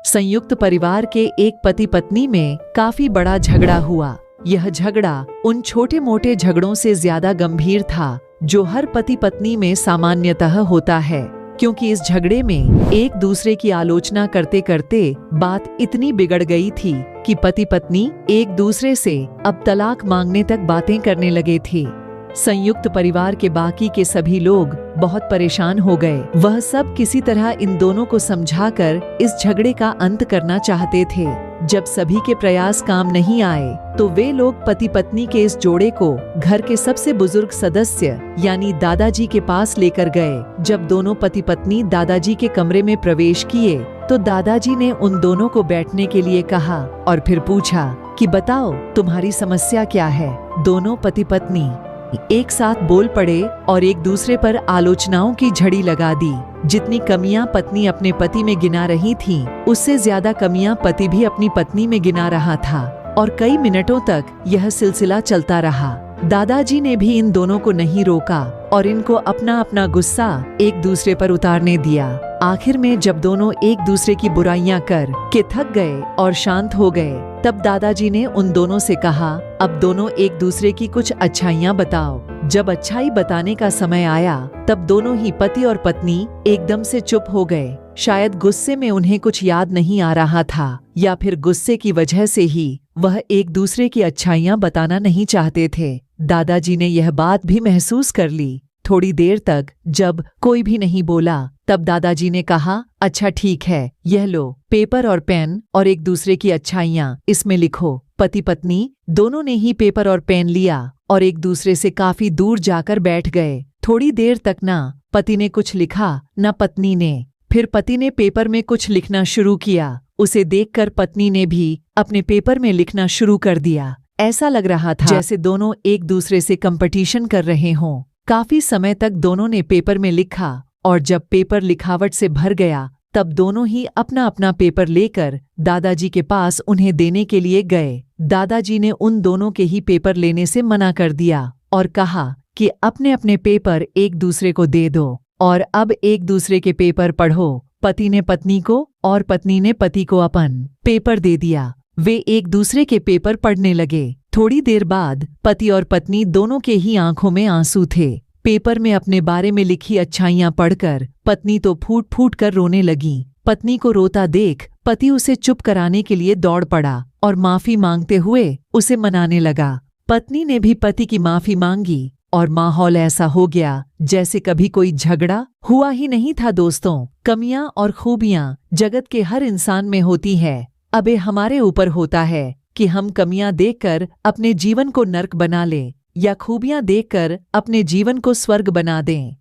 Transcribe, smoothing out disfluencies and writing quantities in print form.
संयुक्त परिवार के एक पति पत्नी में काफी बड़ा झगड़ा हुआ। यह झगड़ा उन छोटे मोटे झगड़ों से ज्यादा गंभीर था जो हर पति पत्नी में सामान्यतः होता है, क्योंकि इस झगड़े में एक दूसरे की आलोचना करते करते बात इतनी बिगड़ गई थी कि पति पत्नी एक दूसरे से अब तलाक मांगने तक बातें करने लगे थे। संयुक्त परिवार के बाकी के सभी लोग बहुत परेशान हो गए। वह सब किसी तरह इन दोनों को समझाकर इस झगड़े का अंत करना चाहते थे। जब सभी के प्रयास काम नहीं आए तो वे लोग पति पत्नी के इस जोड़े को घर के सबसे बुजुर्ग सदस्य यानी दादाजी के पास लेकर गए। जब दोनों पति पत्नी दादाजी के कमरे में प्रवेश किए तो दादाजी ने उन दोनों को बैठने के लिए कहा और फिर पूछा कि बताओ तुम्हारी समस्या क्या है। दोनों पति पत्नी एक साथ बोल पड़े और एक दूसरे पर आलोचनाओं की झड़ी लगा दी। जितनी कमियां पत्नी अपने पति में गिना रही थी, उससे ज्यादा कमियां पति भी अपनी पत्नी में गिना रहा था और कई मिनटों तक यह सिलसिला चलता रहा। दादाजी ने भी इन दोनों को नहीं रोका और इनको अपना अपना गुस्सा एक दूसरे पर उतारने दिया। आखिर में जब दोनों एक दूसरे की बुराइयां कर के थक गए और शांत हो गए, तब दादाजी ने उन दोनों से कहा, अब दोनों एक दूसरे की कुछ अच्छाइयां बताओ। जब अच्छाई बताने का समय आया तब दोनों ही पति और पत्नी एकदम से चुप हो गए। शायद गुस्से में उन्हें कुछ याद नहीं आ रहा था या फिर गुस्से की वजह से ही वह एक दूसरे की अच्छाइयां बताना नहीं चाहते थे। दादाजी ने यह बात भी महसूस कर ली। थोड़ी देर तक जब कोई भी नहीं बोला तब दादाजी ने कहा, अच्छा ठीक है, यह लो पेपर और पेन और एक दूसरे की अच्छाइयां इसमें लिखो। पति पत्नी दोनों ने ही पेपर और पेन लिया और एक दूसरे से काफी दूर जाकर बैठ गए। थोड़ी देर तक ना पति ने कुछ लिखा न पत्नी ने। फिर पति ने पेपर में कुछ लिखना शुरू किया। उसे देखकर पत्नी ने भी अपने पेपर में लिखना शुरू कर दिया। ऐसा लग रहा था जैसे दोनों एक दूसरे से कंपटीशन कर रहे हों। काफी समय तक दोनों ने पेपर में लिखा और जब पेपर लिखावट से भर गया तब दोनों ही अपना अपना पेपर लेकर दादाजी के पास उन्हें देने के लिए गए। दादाजी ने उन दोनों के ही पेपर लेने से मना कर दिया और कहा कि अपने अपने पेपर एक दूसरे को दे दो और अब एक दूसरे के पेपर पढ़ो। पति ने पत्नी को और पत्नी ने पति को अपन पेपर दे दिया। वे एक दूसरे के पेपर पढ़ने लगे। थोड़ी देर बाद पति और पत्नी दोनों के ही आंखों में आंसू थे। पेपर में अपने बारे में लिखी अच्छाइयां पढ़कर पत्नी तो फूट फूट कर रोने लगी। पत्नी को रोता देख पति उसे चुप कराने के लिए दौड़ पड़ा और माफी मांगते हुए उसे मनाने लगा। पत्नी ने भी पति की माफी मांगी और माहौल ऐसा हो गया जैसे कभी कोई झगड़ा हुआ ही नहीं था। दोस्तों, कमियां और खूबियां जगत के हर इंसान में होती है। अब ये हमारे ऊपर होता है कि हम कमियां देखकर अपने जीवन को नर्क बना लें या खूबियां देखकर अपने जीवन को स्वर्ग बना दें।